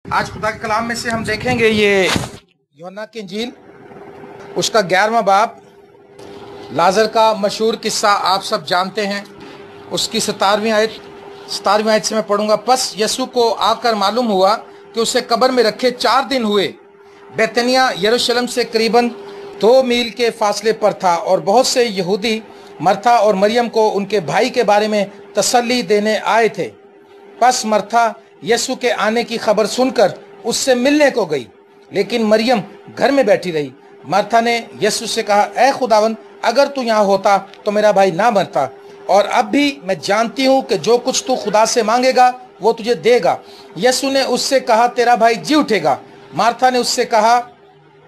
आज खुदा के कलाम में से हम देखेंगे ये यूहन्ना की इंजील, उसका 11वां बाब। लाजर का मशहूर किस्सा आप सब जानते हैं। उसकी 17वीं आयत से मैं पढ़ूंगा। बस यीशु को आकर मालूम हुआ कि उसे कब्र में रखे 4 दिन हुए। बैतनिया यरूशलेम से करीबन 2 मील के फासले पर था और बहुत से यहूदी मर्था और मरियम को उनके भाई के बारे में तसल्ली देने आए थे। बस मर्था यीशु के आने की खबर सुनकर उससे मिलने को गई, लेकिन मरियम घर में बैठी रही। मर्था ने यीशु से कहा, ऐ खुदावन, अगर तू यहाँ होता तो मेरा भाई ना मरता। और अब भी मैं जानती हूँ कि जो कुछ तू खुदा से मांगेगा वो तुझे देगा। यीशु ने उससे कहा, तेरा भाई जी उठेगा। मार्था ने उससे कहा,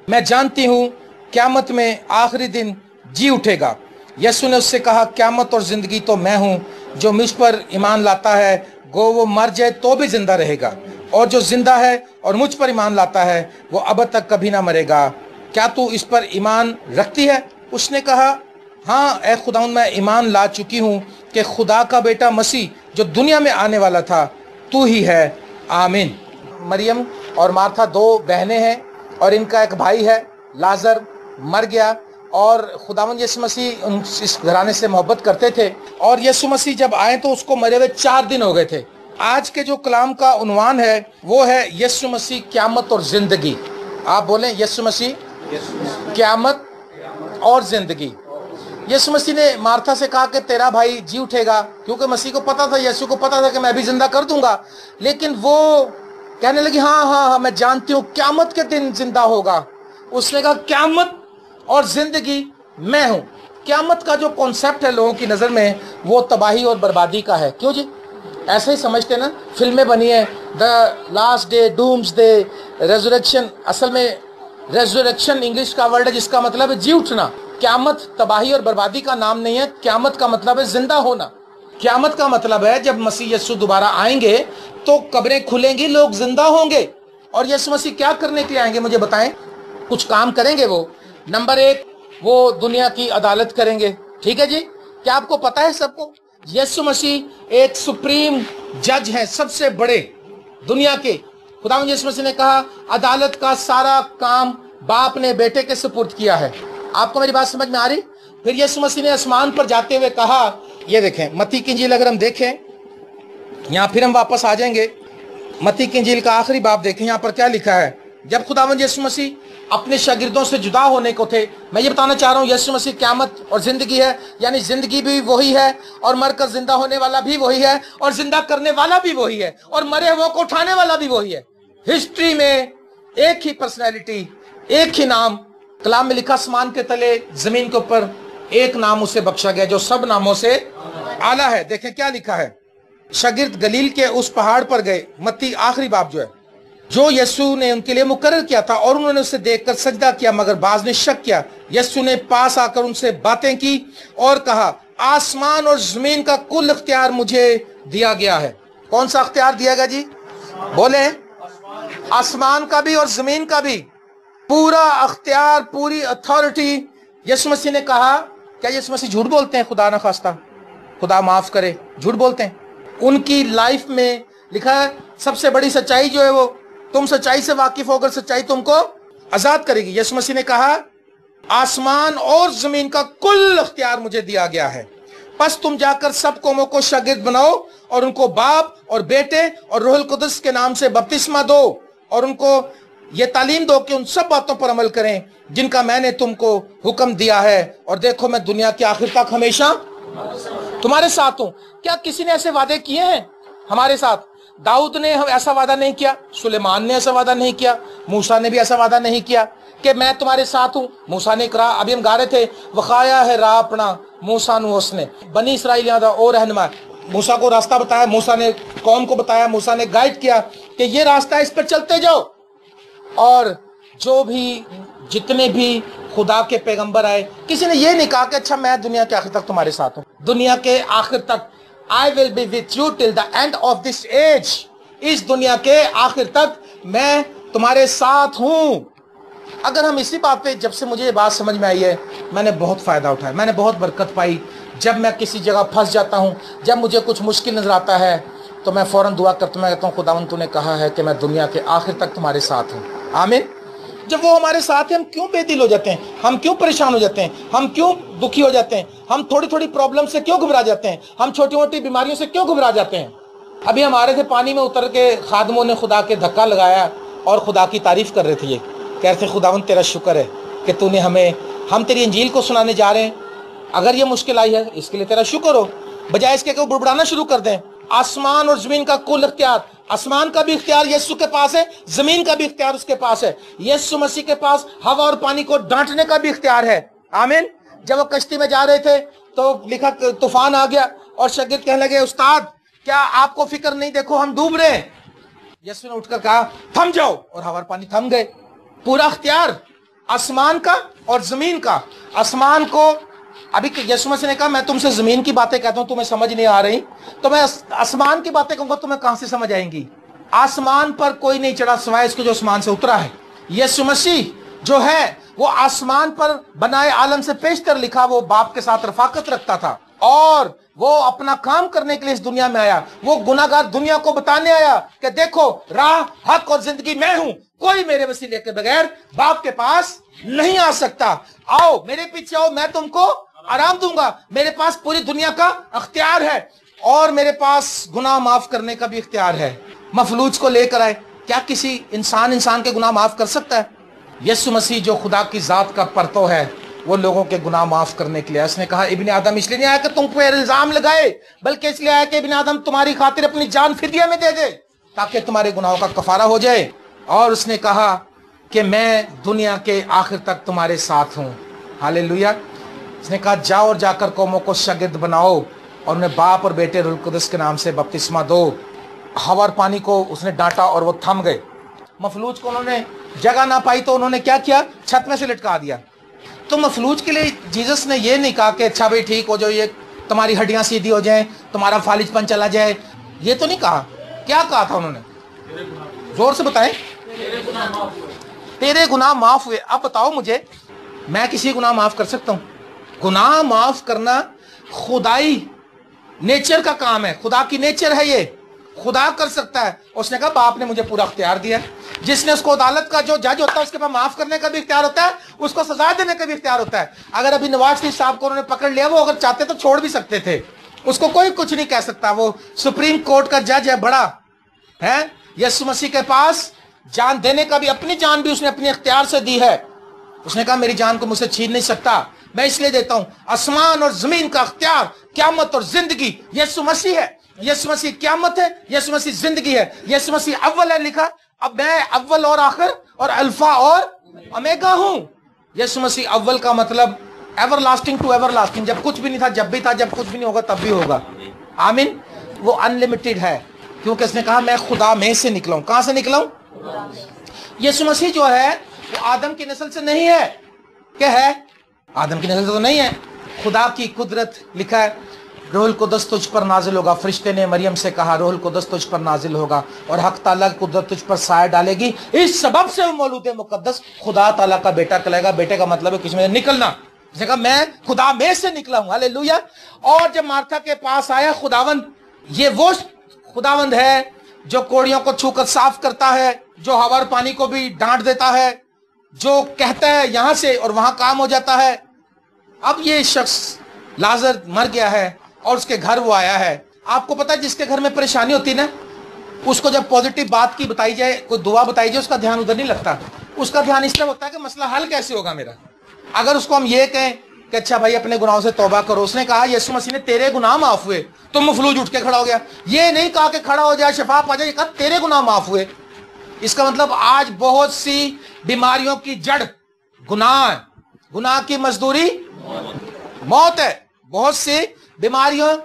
मैं जानती हूँ क़यामत में आखिरी दिन जी उठेगा। यीशु ने उससे कहा, क़यामत और जिंदगी तो मैं हूँ। जो मुझ पर ईमान लाता है गो वो मर जाए तो भी जिंदा रहेगा, और जो जिंदा है और मुझ पर ईमान लाता है वो अब तक कभी ना मरेगा। क्या तू इस पर ईमान रखती है? उसने कहा, हाँ ऐ खुदाउन, मैं ईमान ला चुकी हूँ कि खुदा का बेटा मसीह जो दुनिया में आने वाला था तू ही है। आमीन। मरियम और मार्था 2 बहनें हैं और इनका एक भाई है। लाजर मर गया और खुदावंद यीशु मसीह इस घराने से मोहब्बत करते थे, और यीशु मसीह जब आए तो उसको मरे हुए 4 दिन हो गए थे। आज के जो कलाम का उन्वान है वो है यीशु मसीह, क़यामत और जिंदगी। आप बोलें, यीशु मसीह, क़यामत और जिंदगी। यीशु मसीह ने मार्था से कहा कि तेरा भाई जी उठेगा, क्योंकि मसीह को पता था, यीशु को पता था कि मैं भी जिंदा कर दूंगा। लेकिन वो कहने लगी, हाँ मैं जानती हूँ क़यामत के दिन जिंदा होगा। उसने कहा, क़यामत और जिंदगी मैं हूं। क़यामत का जो कॉन्सेप्ट है लोगों की नजर में वो तबाही और बर्बादी का है। क्यों जी? ऐसे ही समझते ना, फिल्में बनी है, the last day, doomsday, resurrection. असल में रेजरेक्शन इंग्लिश का वर्ड है जिसका मतलब है जी उठना। क़यामत तबाही और बर्बादी का नाम नहीं है। क़यामत का मतलब है जिंदा होना। क़यामत का मतलब है जब मसीह यीशु दोबारा आएंगे तो कब्रें खुलेंगी, लोग जिंदा होंगे। और यीशु मसीह क्या करने के लिए आएंगे मुझे बताएं? कुछ काम करेंगे वो। नंबर 1, वो दुनिया की अदालत करेंगे। ठीक है जी? क्या आपको पता है सबको? यीशु मसीह एक सुप्रीम जज है, सबसे बड़े दुनिया के। खुदावंद यीशु मसीह ने कहा, अदालत का सारा काम बाप ने बेटे के सुपुर्द किया है। आपको मेरी बात समझ में आ रही? फिर यीशु मसीह ने आसमान पर जाते हुए कहा, ये देखें मत्ती की इंजील, अगर हम देखें यहाँ, फिर हम वापस आ जाएंगे। मत्ती की इंजील का आखिरी बाब देखें, यहाँ पर क्या लिखा है। जब खुदावंद यीशु मसीह अपने शागिर्दों से जुदा होने को थे, मैं ये बताना चाह रहा हूँ, यीशु मसीह क़यामत और जिंदगी है, यानी जिंदगी भी वही है और मरकर जिंदा होने वाला भी वही है और जिंदा करने वाला भी वही है और मरे हुओं को उठाने वाला भी वही है। हिस्ट्री में एक ही पर्सनैलिटी, एक ही नाम। कलाम में लिखा, आसमान के तले जमीन के ऊपर एक नाम उसे बख्शा गया जो सब नामों से आला है। देखें क्या लिखा है। शागिर्द गलील के उस पहाड़ पर गए, मत्ती आखिरी बाब जो है, जो यीशु ने उनके लिए मुकर्रर किया था, और उन्होंने उसे देखकर सजदा किया, मगर बाज ने शक किया। यीशु ने पास आकर उनसे बातें की और कहा, आसमान और जमीन का कुल इख्तियार मुझे दिया गया है। कौन सा इख्तियार दिया गया जी? बोले, आसमान का भी और जमीन का भी पूरा इख्तियार, पूरी अथॉरिटी यीशु मसीह ने कहा। क्या यीशु मसीह झूठ बोलते हैं? खुदा ना खास्ता, खुदा माफ करे, झूठ बोलते हैं? उनकी लाइफ में लिखा है, सबसे बड़ी सच्चाई जो है वो, तुम सच्चाई से वाकिफ होकर सच्चाई तुमको आजाद करेगी। यीशु मसीह ने कहा, आसमान और जमीन का कुल इख्तियार मुझे दिया गया है। बस तुम जाकर सब कौमों को शागिर्द बनाओ और उनको बाप और बेटे और रूहुल कुदस के नाम से बपतिस्मा दो, और उनको ये तालीम दो कि उन सब बातों पर अमल करें जिनका मैंने तुमको हुक्म दिया है, और देखो मैं दुनिया के आखिर तक हमेशा तुम्हारे साथ हूं। क्या किसी ने ऐसे वादे किए हैं हमारे साथ? दाऊद ने ऐसा वादा नहीं किया, सुलेमान ने ऐसा वादा नहीं किया, मूसा ने भी ऐसा वादा नहीं किया कि मैं तुम्हारे साथ हूं। मूसा ने कहा, अभी हम गा रहे थे, वखाया है राह अपना मूसा नु उसने बनी इसराइल और रहनुमा। मूसा को रास्ता बताया, मूसा ने कौम को बताया, मूसा ने गाइड किया कि ये रास्ता है, इस पर चलते जाओ। और जो भी जितने भी खुदा के पैगंबर आए, किसी ने ये नहीं कहा कि अच्छा मैं दुनिया के आखिर तक तुम्हारे साथ हूं। दुनिया के आखिर तक, I will be with you till the end of this age। इस दुनिया के आखिर तक मैं तुम्हारे साथ हूं। अगर हम इसी बात पे, जब से मुझे ये बात समझ में आई है, मैंने बहुत फायदा उठाया, मैंने बहुत बरकत पाई। जब मैं किसी जगह फंस जाता हूं, जब मुझे कुछ मुश्किल नजर आता है, तो मैं फौरन दुआ करता, मैं कहता हूँ खुदावंद तूने कहा है कि मैं दुनिया के आखिर तक तुम्हारे साथ हूँ। आमीन। जब वो हमारे साथ है हम क्यों बेदिल हो जाते हैं, हम क्यों परेशान हो जाते हैं, हम क्यों दुखी हो जाते हैं, हम थोड़ी थोड़ी प्रॉब्लम से क्यों घबरा जाते हैं, हम छोटी मोटी बीमारियों से क्यों घबरा जाते हैं। अभी हम आ रहे थे, पानी में उतर के खादमों ने खुदा के धक्का लगाया और खुदा की तारीफ कर रहे थे। ये कह रहे थे खुदावंद तेरा शुक्र है कि तूने हम तेरी इंजील को सुनाने जा रहे हैं, अगर ये मुश्किल आई है इसके लिए तेरा शुक्र हो। बजाय इसके कि वो बुड़बुड़ाना शुरू कर दें। आसमान और जमीन का कुल इख्तियार, आसमान का भी इख्तियार यीशु के पास है, जमीन का भी इख्तियार उसके पास है। यीशु मसीह के पास हवा और पानी को डांटने का भी इख्तियार है। आमीन। जब वो कश्ती में जा रहे थे तो लिखा तूफान आ गया और शागिर्द कहने लगे उस्ताद क्या आपको फिक्र नहीं, देखो हम डूब रहे हैं। यीशु ने उठकर कहा थम जाओ, और हवा और पानी थम गए। पूरा इख्तियार आसमान का और जमीन का। आसमान को अभी यीशु मसीह ने कहा मैं तुमसे जमीन की बातें कहता हूं तुम्हें समझ नहीं आ रही, तो मैं आसमान की बातें कहूंगा तुम्हें कहां से समझ आएंगी। आसमान पर कोई नहीं चढ़ा सिवाय इसके जो आसमान से उतरा है। यीशु मसीह जो है वो आसमान पर बनाए आलम से पेशतर लिखा, वो बाप के साथ रफाकत रखता था और वो अपना काम करने के लिए इस दुनिया में आया। वो गुनाहगार दुनिया को बताने आया कि देखो राह, हक और जिंदगी मैं हूं, कोई मेरे वसीले के बगैर बाप के पास नहीं आ सकता। आओ मेरे पीछे आओ, मैं तुमको आराम दूंगा। मेरे पास पूरी दुनिया का अख्तियार है और मेरे पास गुनाह माफ करने का भी इख्तियार है। मफलूज को लेकर आए, क्या किसी इंसान के गुनाह माफ कर सकता है? यीशु मसीह जो खुदा की जात का परतो है वो लोगों के गुनाह माफ करने के लिए। उसने कहा इब्ने आदम इसलिए नहीं आया कि तुम पे इल्जाम लगाए, बल्कि इसलिए आया कि इब्ने आदम तुम्हारी खातिर अपनी जान फिदिया में दे दे ताकि तुम्हारे गुनाहों का कफारा हो जाए। और उसने कहा कि मैं दुनिया के आखिर तक तुम्हारे साथ हूँ। हालेलुया। उसने कहा जाओ और जाकर कौमों को शागिर्द बनाओ और उन्हें बाप और बेटे रूह कुदस के नाम से बपतिस्मा दो। हवा और पानी को उसने डांटा और वो थम गए। मफलूज को उन्होंने जगह ना पाई तो उन्होंने क्या किया, छत में से लटका दिया। तो मफलूज के लिए जीसस ने ये नहीं कहा कि अच्छा भाई ठीक हो जाओ, ये तुम्हारी हड्डियां सीधी हो जाए, तुम्हारा फालिजपन चला जाए, ये तो नहीं कहा। क्या कहा था उन्होंने, जोर से बताएं। तेरे गुनाह माफ हुए। अब बताओ मुझे, मैं किसी गुनाह माफ कर सकता हूं? गुनाह माफ करना खुदाई नेचर का काम है, खुदा की नेचर है, ये खुदा कर सकता है। उसने कहा बाप ने मुझे पूरा इख्तियार दिया। जिसने उसको अदालत का जो जज होता है उसके पास माफ करने का भी इख्तियार होता है, उसको सजा देने का भी इख्तियार होता है। अगर अभी नवाज शरीफ साहब को उन्होंने पकड़ लिया, वो अगर चाहते तो छोड़ भी सकते थे, उसको कोई कुछ नहीं कह सकता। वो सुप्रीम कोर्ट का जज है, बड़ा है। यीशु मसीह के पास जान देने का भी, अपनी जान भी उसने अपने इख्तियार से दी है। उसने कहा मेरी जान को मुझसे छीन नहीं सकता, मैं इसलिए देता हूं। आसमान और जमीन का इख्तियार, क़यामत और जिंदगी यीशु मसीह है। यीशु मसीह क़यामत है, यीशु मसीह जिंदगी है, यीशु मसीह अव्वल है। लिखा अब मैं अव्वल और आखिर और अल्फा और ओमेगा हूं। यीशु मसीह अव्वल का मतलब एवरलास्टिंग टू एवरलास्टिंग, जब कुछ भी नहीं था जब भी था, जब कुछ भी नहीं होगा तब भी होगा। आमीन। वो अनलिमिटेड है क्योंकि उसने कहा मैं खुदा में से निकला हूं। कहां से निकला हूं? यीशु मसीह जो है वो आदम की नस्ल से नहीं है। क्या है? आदम की नस्ल से तो नहीं है। खुदा की कुदरत, लिखा है रूहुल कुद्दस तुझ पर नाजिल होगा। फरिश्ते ने मरियम से कहा रूहुल कुद्दस तुझ पर नाजिल होगा और हक ताला की कुदरत तुझ पर साया डालेगी। इस सबब से वो मौलूद मुकद्दस खुदा ताला का बेटा कहलाएगा। बेटे का मतलब है किसी में निकलना। उसने कहा मैं खुदा में से निकला हूं। हालेलुया। और जब मार्था के पास आया खुदावंद, ये वो खुदावंद है जो कोड़ियों को छूकर साफ करता है, जो हवा और पानी को भी डांट देता है, जो कहता है यहां से और वहां काम हो जाता है। अब ये शख्स लाजर मर गया है और उसके घर वो आया है। आपको पता है जिसके घर में परेशानी होती है ना, उसको जब पॉजिटिव बात की बताई जाए, कोई दुआ बताई जाए, उसका ध्यान उधर नहीं लगता। उसका ध्यान इस तरह होता है कि मसला हल कैसे होगा मेरा। अगर उसको हम ये कहें कि अच्छा भाई अपने गुनाहों से तौबा करो, उसने कहा यीशु मसीह ने तेरे गुनाह माफ हुए, तो मफलूज उठ के खड़ा हो गया। ये नहीं कहा कि खड़ा हो जाए शफा पा जाए, कहा तेरे गुनाह माफ हुए। इसका मतलब आज बहुत सी बीमारियों की जड़ गुनाह है। गुनाह की मजदूरी मौत है। बहुत सी बीमारियों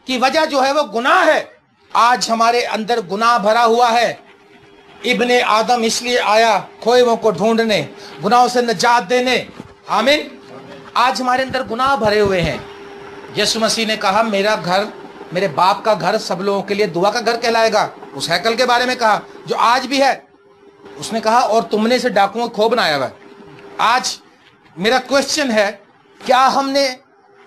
की वजह जो है वो गुनाह है। आज हमारे अंदर गुनाह भरा हुआ है। इब्ने आदम इसलिए आया खोए हुओं को ढूंढने, गुनाहों से निजात देने। आमीन। आज हमारे अंदर गुनाह भरे हुए हैं। यीशु मसीह ने कहा मेरा घर, मेरे बाप का घर सब लोगों के लिए दुआ का घर कहलाएगा। उस हैकल के बारे में कहा जो आज भी है। उसने कहा और तुमने इसे डाकुओं को खो बनाया हुआ। आज मेरा क्वेश्चन है, क्या हमने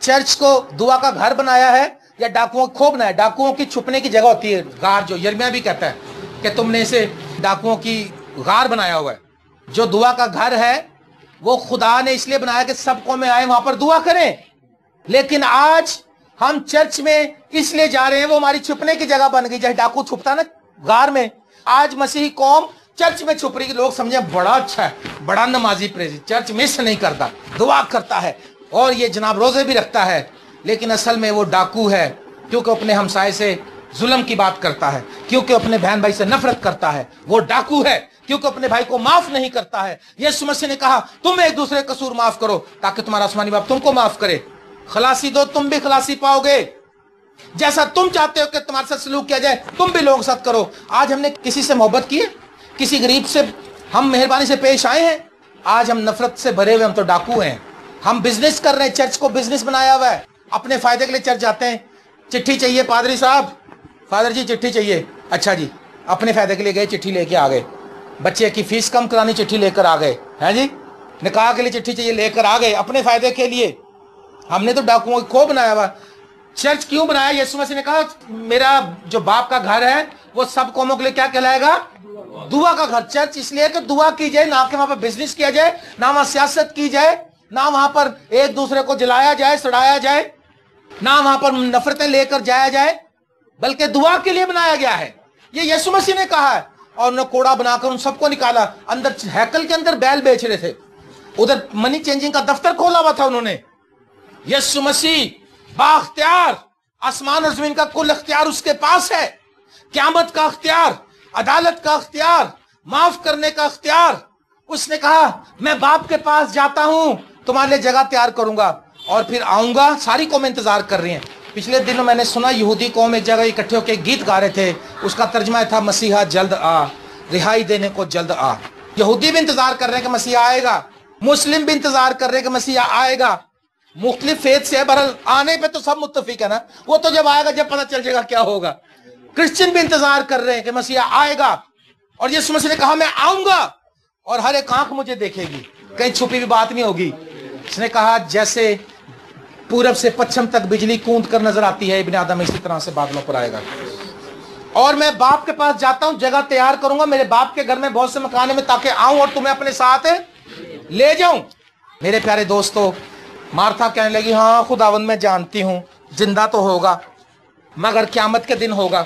चर्च को दुआ का घर बनाया है या डाकुओं को खोपना है। डाकुओं की छुपने की जगह होती है गार, जो यिर्मयाह भी कहता है कि तुमने इसे डाकुओं की गार बनाया हुआ है। जो दुआ का घर है वो खुदा ने इसलिए बनाया कि सब कौमें आए वहां पर दुआ करें, लेकिन आज हम चर्च में इसलिए जा रहे हैं, वो हमारी छुपने की जगह बन गई। जैसे डाकू छुपता ना गार में, आज मसीही कौम चर्च में छुप रही। लोग समझे बड़ा अच्छा है, बड़ा नमाजी प्रेसी, चर्च मिस नहीं करता, दुआ करता है और ये जनाब रोजे भी रखता है, लेकिन असल में वो डाकू है, क्योंकि अपने हमसाए से जुल्म की बात करता है, क्योंकि अपने बहन भाई से नफरत करता है। वो डाकू है क्योंकि अपने भाई को माफ नहीं करता है। यीशु मसीह ने कहा तुम एक दूसरे कसूर माफ करो ताकि तुम्हारा आसमानी बाप तुमको माफ करे। खलासी दो, तुम भी खलासी पाओगे। जैसा तुम चाहते हो कि तुम्हारे साथ सलूक किया जाए, तुम भी लोगों के साथ करो। आज हमने किसी से मोहब्बत की है, किसी गरीब से हम मेहरबानी से पेश आए हैं? आज हम नफरत से भरे हुए, हम तो डाकू हैं। हम बिजनेस कर रहे हैं, चर्च को बिजनेस बनाया हुआ है, अपने फायदे के लिए चर्च जाते हैं। चिट्ठी चाहिए पादरी साहब, फादर जी चिट्ठी चाहिए, अच्छा जी, अपने फायदे के लिए गए, चिट्ठी लेके आ गए। बच्चे की फीस कम करानी, चिट्ठी लेकर आ गए, हैं जी। निकाह के लिए चिट्ठी चाहिए, लेकर आ गए अपने फायदे के लिए। हमने तो डाकुओं को बनाया हुआ। चर्च क्यों बनाया? यीशु मसीह ने कहा मेरा जो बाप का घर है वो सब कौमों के लिए क्या कहलाएगा? दुआ का घर। चर्च इसलिए कि दुआ की जाए, ना कि वहां पर बिजनेस किया जाए, ना वहां सियासत की जाए, ना वहां पर एक दूसरे को जलाया जाए, सड़ाया जाए, ना वहां पर नफरतें लेकर जाया जाए, बल्कि दुआ के लिए बनाया गया है। ये यीशु मसीह ने कहा है। और उन्होंने कोड़ा बनाकर उन सबको निकाला। अंदर हैकल के अंदर बैल बेच रहे थे, उधर मनी चेंजिंग का दफ्तर खोला हुआ था उन्होंने। यीशु मसीह बाख्तियार, आसमान और जमीन का कुल अख्तियार उसके पास है। क़यामत का अख्तियार, अदालत का अख्तियार, माफ करने का अख्तियार। उसने कहा मैं बाप के पास जाता हूं, तुम्हारे लिए जगह तैयार करूंगा और फिर आऊंगा। सारी कौम इंतजार कर रही हैं। पिछले दिनों मैंने सुना यहूदी कौम एक जगह इकट्ठे होकर गीत गा रहे थे, उसका तर्जमा था मसीहा जल्द आ, रिहाई देने को जल्द आ। यहूदी भी इंतजार कर रहे हैं कि मसीहा आएगा, मुस्लिम भी इंतजार कर रहे हैं कि मसीहा आएगा। मुख्तलिफ फेथ से बहरहाल आने पे तो सब मुत्तफिक है ना, वो तो जब आएगा जब पता चल जाएगा क्या होगा। क्रिश्चियन भी इंतजार कर रहे हैं कि मसीहा आएगा। और यीशु मसीह ने कहा मैं आऊंगा और हर एक आंख मुझे देखेगी, कहीं छुपी हुई बात नहीं होगी। उसने कहा जैसे पूरब से पश्चिम तक बिजली कूद कर नजर आती है, इब्ने आदम इसी तरह से बादलों पर आएगा। और मैं बाप के पास जाता हूं, जगह तैयार करूंगा। मेरे बाप के घर में बहुत से मकान में, ताकि आऊं और तुम्हें अपने साथ ले जाऊं। मेरे प्यारे दोस्तों, मार्था कहने लगी हाँ खुदावंद मैं जानती हूं जिंदा तो होगा, मगर क़यामत के दिन होगा।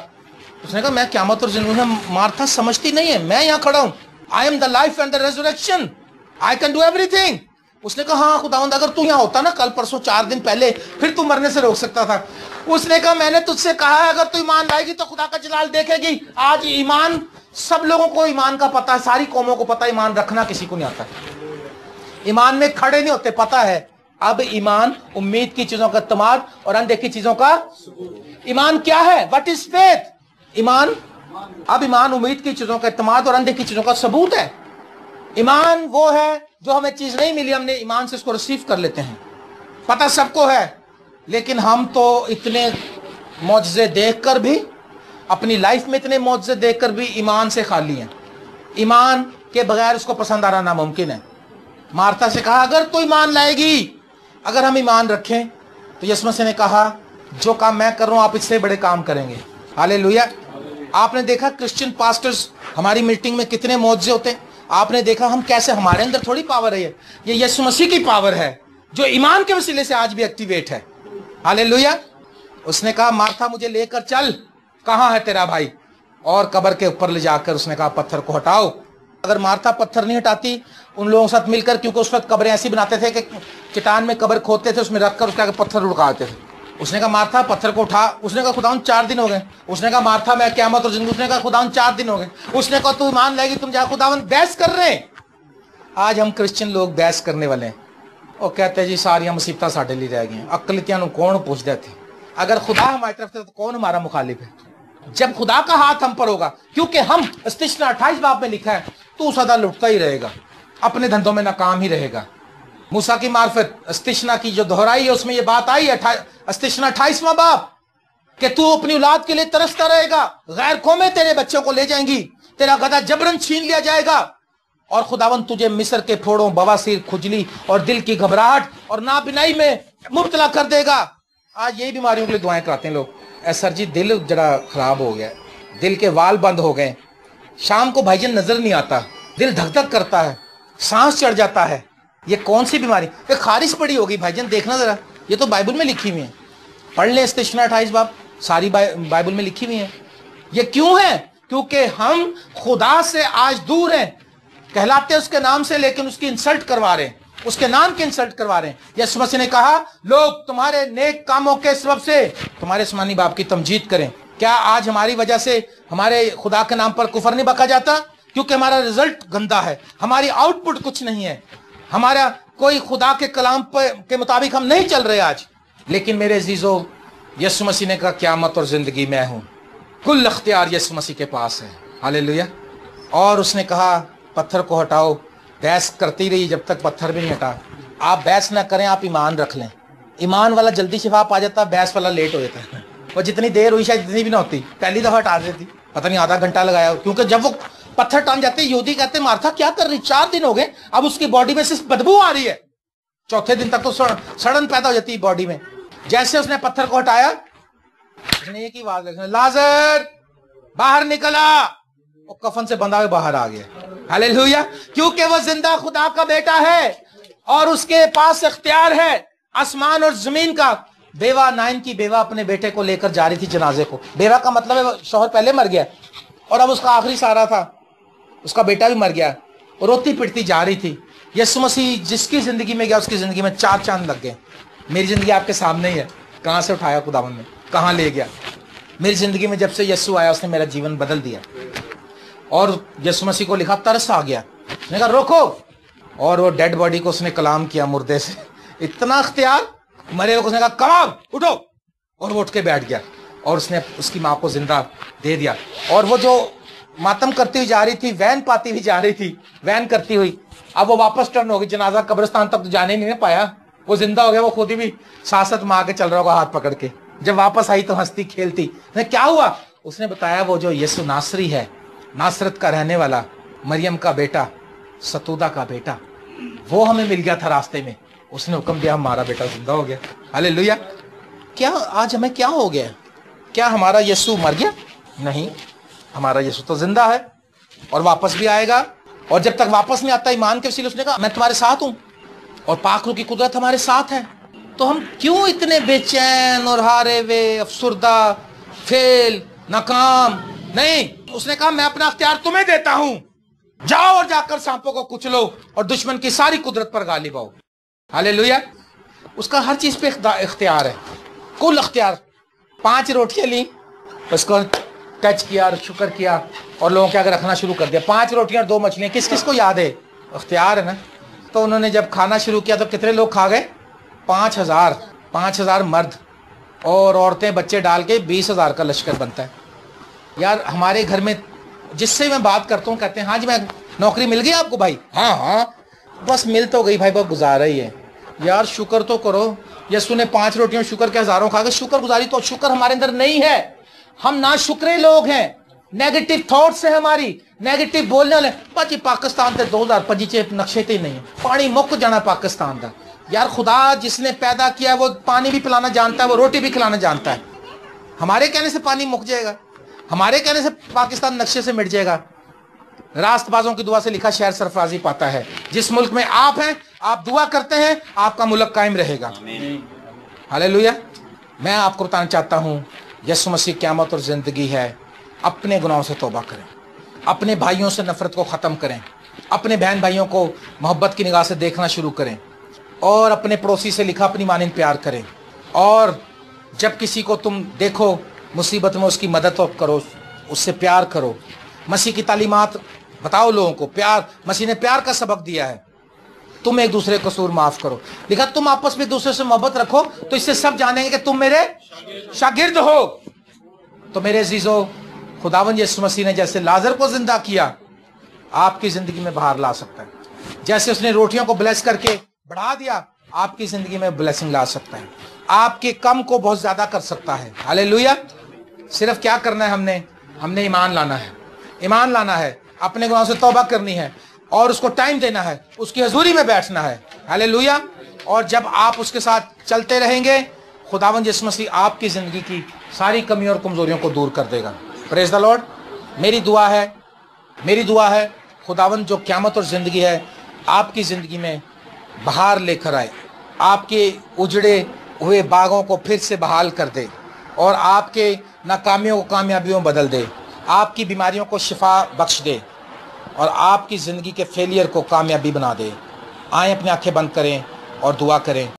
उसने कहा मैं क़यामत और जिंदगी में, मार्था समझती नहीं है, मैं यहां खड़ा हूं। I am the life and the resurrection, I can do everything. उसने कहा हाँ खुदावंद अगर तू यहाँ होता ना कल परसों 4 दिन पहले, फिर तू मरने से रोक सकता था। उसने कहा मैंने तुझसे कहा है अगर तू ईमान लाएगी तो खुदा का जलाल देखेगी। आज ईमान सब लोगों को ईमान का पता है, सारी कौमों को पता है, ईमान रखना किसी को नहीं आता। ईमान में खड़े नहीं होते, पता है। अब ईमान उम्मीद की चीजों का इत्मीनान और अनदेखी चीजों का। ईमान क्या है? What is faith? ईमान, अब ईमान उम्मीद की चीजों का इत्मीनान और अनदेखी चीजों का सबूत है। ईमान वो है जो हमें चीज नहीं मिली, हमने ईमान से उसको रिसीव कर लेते हैं। पता सबको है, लेकिन हम तो इतने मौजज़े देखकर भी, अपनी लाइफ में इतने मौजज़े देखकर भी ईमान से खाली हैं। ईमान के बगैर उसको पसंद आना नामुमकिन है। मार्था से कहा अगर तू ईमान लाएगी, अगर हम ईमान रखें तो यीशु मसीह ने कहा जो काम मैं कर रहा हूं आप इससे बड़े काम करेंगे। हालेलुया। आपने देखा क्रिश्चियन पास्टर्स हमारी मीटिंग में कितने मौजज़े होते हैं। आपने देखा हम कैसे, हमारे अंदर थोड़ी पावर है, ये यीशु मसीह की पावर है जो ईमान के वसीले से आज भी एक्टिवेट है। हालेलुया। उसने कहा मार्था मुझे लेकर चल, कहाँ है तेरा भाई? और कब्र के ऊपर ले जाकर उसने कहा पत्थर को हटाओ। अगर मार्था पत्थर नहीं हटाती उन लोगों के साथ मिलकर, क्योंकि उस वक्त कब्रें ऐसी बनाते थे कि चट्टान में कब्र खोदते थे, उसमें रखकर उसके आगे पत्थर उड़काते थे। उसने कहा मार्था पत्थर को उठा। उसने कहा खुदावन 4 दिन हो गए। उसने कहा मार्था मैं क़यामत और जिंदगी। उसने कहा खुदावन 4 दिन हो गए। उसने कहा तू मान लेगी, तुम जा खुदावन। बहस कर रहे हैं। आज हम क्रिश्चियन लोग बहस करने वाले हैं। वो कहते हैं जी सारियां मुसीबतां साडे लिए रह गई, अकलितियां कौन पूछते थे? अगर खुदा हमारी तरफ से तो कौन हमारा मुखालिफ है? जब खुदा का हाथ हम पर होगा, क्योंकि हम इस्तिश्ना 28 बाब में लिखा है तू सदा लुटता ही रहेगा, अपने धंधों में नाकाम ही रहेगा। मूसा की मार्फत इस्तिश्ना की जो दोहराई है उसमें ये बात आई है, इस्तिश्ना 28वां बाब, कि तू अपनी औलाद के लिए तरसता रहेगा, गैर कौमें तेरे बच्चों को ले जाएंगी, तेरा गधा जबरन छीन लिया जाएगा, और खुदावन तुझे मिस्र के फोड़ों, बवासीर, खुजली और दिल की घबराहट और नाबिनाई में मुब्तला कर देगा। آج یہی بیماریوں کے لیے دعائیں کراتے ہیں لوگ، اے سر جی دل جڑا خراب ہو گیا، دل کے وال بند ہو گئے، شام کو بھائی جان نظر نہیں آتا، دل دھک دھک کرتا ہے، سانس چڑھ جاتا ہے، یہ کون سی بیماری؟ یہ خارش پڑی ہوگی بھائی جان، دیکھنا ذرا، یہ تو بائبل میں لکھی ہوئی ہیں، پڑھ لیں استشنا 28 باب، ساری بائبل میں لکھی ہوئی ہیں۔ یہ کیوں ہے؟ کیونکہ ہم خدا سے آج دور ہیں، کہلاتے اس کے نام سے لیکن اس کی انسلٹ کروا رہے ہیں، اس کے نام کی انسلٹ کروا رہے ہیں۔ یسوع مسیح نے کہا لوگ تمہارے نیک کاموں کے سبب سے تمہارے آسمانی باپ کی تمجید کریں۔ کیا آج ہماری وجہ سے ہمارے خدا کے نام پر کفر نہیں بکا جاتا؟ کیونکہ ہمارا رزلٹ گندا ہے، ہماری آؤٹ پٹ کچھ نہیں ہے، ہمارا کوئی خدا کے کلام کے مطابق ہم نہیں چل رہے آج۔ لیکن میرے عزیزو، یسوع مسیح نے کہا قیامت اور زندگی میں ہوں، کل اختیار یسوع مسیح کے پاس ہے، ہاللیلویہ۔ اور اس نے کہا پتھر کو ہٹاؤ، بحث کرتی رہی جب تک پتھر بھی نہیں ہٹا۔ آپ بحث نہ کریں، آپ ایمان رکھ لیں، ایمان والا جلدی شفا پا جاتا، بحث والا لیٹ ہو جاتا ہے۔ وہ جتنی دیر ہوئی شاید اتنی بھی نہ ہوتی، پہلی دفعہ ہٹا دیتی، پتہ نہیں آدھا گھنٹہ لگایا، کیونکہ جب وہ پتھر ٹان جاتے یہودی کہتے ہیں مارتھا کیا کر رہی، 4 دن ہو گئے، اب اس کی باڈی میں صرف بدبو آ رہی ہے، چوتھے دن تک تو سڑن پیدا ہو جاتی ہے باڈی میں۔ جیسے اس نے پتھر کو ہٹایا، اس نے ایک ہی آواز لگی، لازر باہر نکلا، وہ کفن سے بندھا ہوئے باہر آ گیا، ہاللیلویہ۔ کیونکہ وہ زندہ خدا کا بیٹا ہے اور اس کے پاس اختیار ہے آسمان اور زمین کا۔ بیوہ نائن کی بیوہ اپنے بیٹے کو لے کر جا رہی تھی جنازے کو، بیوہ کا مطلب ہے شوہر پہلے مر گیا اور اب اس کا آخری سہارا تھا، اس کا بیٹا بھی مر گیا، روتی پٹتی جا رہی تھی۔ یسوع مسیح جس کی زندگی میں گیا اس کی زندگی میں 4 چاند لگ گئے۔ میری زندگی آپ کے سامنے ہی ہے، کہاں سے اٹھایا خداوند نے، کہاں لے گیا۔ میری زندگی میں جب سے یسوع آیا اس نے میرا جیون بدل دیا، اور یسوع مسیح کو لکھا ترس آ گیا، اس نے کہا روکو، اور وہ ڈیڈ باڈی کو اس نے کلام کیا مردے سے، اتنا اختیار، مرے ہوئے کو اس نے کہا کماؤ اٹھو، اور وہ اٹھ کے بیٹھ گیا، اور اس نے اس کی ماں کو زندہ دے دیا۔ اور وہ جو ماتم کرتی ہوئی جا رہی تھی، وین پاتی ہوئی جا رہی تھی، وین کرتی ہوئی، اب وہ واپس ٹرن ہو گئی، جنازہ قبرستان تک تو جانے نہیں پایا، وہ زندہ ہو گیا، وہ خود ہی بھی ساتھ ماں کے چل رہا ہوگا ہاتھ پکڑ کے۔ جب واپس آئی تو ہنستی کھیلتی، کیا ہوا؟ اس نے بتایا وہ جو یسوع ناصری ہے، ناصرت کا رہنے والا، مریم کا بیٹا، ستودہ کا بیٹا، وہ ہمیں مل گیا تھا راستے میں، اس نے حکم دیا ہمارا بیٹا زندہ ہو گیا، ہاللیلویہ۔ کیا آج ہمیں کیا ہو گیا؟ کیا ہمارا یسوع مر گیا؟ نہیں، ہمارا یسوع تو زندہ ہے اور واپس بھی آئے گا، اور جب تک واپس نہیں آتا ایمان کے وسیلے اس نے کہا میں تمہارے ساتھ ہوں، اور پاک روح کی قدرت ہمارے ساتھ ہے۔ تو ہم کیوں اتنے بے چین اور ہارے ہوئے، افسردہ، فیل، ناکام؟ نہیں، اس نے کہا میں اپنا اختیار تمہیں دیتا ہوں، جاؤ اور جا کر سانپوں کو کچلو اور دشمن کی ساری قدرت پر غالب آؤ، ہاللیلویہ۔ اس کا ہر چیز پہ اختیار ہے، کل اختیار۔ 5 روٹیاں لیں، اس کو ٹچ کیا اور شکر کیا اور لوگوں کے آگے رکھنا شروع کر دیا، 5 روٹیاں اور 2 مچھلیاں، کس کس کو یاد ہے؟ اختیار ہے نا۔ تو انہوں نے جب کھانا شروع کیا تو کتنے لوگ کھا گئے؟ 5000 مرد اور عورتیں بچے ڈال کے 20,000 کا لشکر بنتا ہے۔ یار ہمارے گھر میں جس سے میں بات کرتا ہوں کہتے ہیں ہاں جی میں نوکری مل گئی آپ کو بھائی؟ ہاں بس مل تو گئی بھائی، بس گزارا ہی ہے۔ یار شکر تو کرو، یسوع نے 5 روٹیوں شکر کے ہزاروں کھا کے شکر گزاری، تو شکر ہمارے اندر نہیں ہے، ہم ناشکرے لوگ ہیں، نیگیٹو تھاٹس ہیں ہماری، نیگیٹو بولنے والے۔ باجی پاکستان تے 2025 نقشے تے نہیں ہے، پانی مک جانا پاکستان دا۔ یار خدا جس نے پیدا کیا وہ پانی بھی پلانا جانتا ہے، وہ روٹی بھی کھلانا جانتا ہے۔ ہمارے کہنے سے پانی مک جائے گا، ہمارے کہنے سے پاکستان نقشے سے مٹ جائے گا؟ راست بازوں کی دعا سے لکھا شہر سرفرازی پاتا ہے۔ جس ملک میں آپ ہیں، آپ دعا کرتے ہیں، آپ کا ملک قائم رہے گا، ہاللیلویہ۔ میں آپ کو بتانا چاہتا ہوں یسوع مسیح قیامت اور زندگی ہے۔ اپنے گناہوں سے توبہ کریں، اپنے بھائیوں سے نفرت کو ختم کریں، اپنے بہن بھائیوں کو محبت کی نگاہ سے دیکھنا شروع کریں، اور اپنے پڑوسی سے لکھا اپنی مانند پیار کریں، اور جب کسی کو تم دیکھو مصیبت میں اس کی مدد کرو، اس سے پیار کرو۔ مسیح کی تعلیمات بتاؤ لوگوں کو، پیار، مسیح نے پیار کا سبق دیا ہے، تم ایک دوسرے کو قصور معاف کرو، لکھا تم آپس میں ایک دوسرے سے محبت رکھو تو اس سے سب جانیں گے کہ تم میرے شاگرد ہو۔ تو میرے عزیزو، خداوند یسوع مسیح نے جیسے لازر کو زندہ کیا، آپ کی زندگی میں بہار لا سکتا ہے۔ جیسے اس نے روٹیوں کو بلیس کر کے بڑھا دیا، آپ کی زندگی میں بلیسنگ لا سکتا ہے، آپ کے کم کو بہت زیادہ کر سکتا ہے، ہاللیلویہ۔ صرف کیا کرنا ہے؟ ہم نے ایمان لانا ہے، ایمان لانا ہے، اپنے گناہوں سے توبہ کرنی ہے، اور اس کو ٹائم دینا ہے، اس کی حضوری میں بیٹھنا ہے، ہاللیلویہ۔ اور جب آپ اس کے ساتھ چلتے رہیں گے، खुदावंद यीशु मसीह आपकी ज़िंदगी की सारी कमियों और कमज़ोरियों को दूर कर देगा। Praise the Lord. मेरी दुआ है खुदावंद जो क़यामत और ज़िंदगी है आपकी ज़िंदगी में बहार लेकर आए, आपके उजड़े हुए बागों को फिर से बहाल कर दे और आपके नाकामियों को कामयाबियों में बदल दे, आपकी बीमारियों को शिफा बख्श दे और आपकी ज़िंदगी के फेलियर को कामयाबी बना दे। आएँ अपनी आंखें बंद करें और दुआ करें।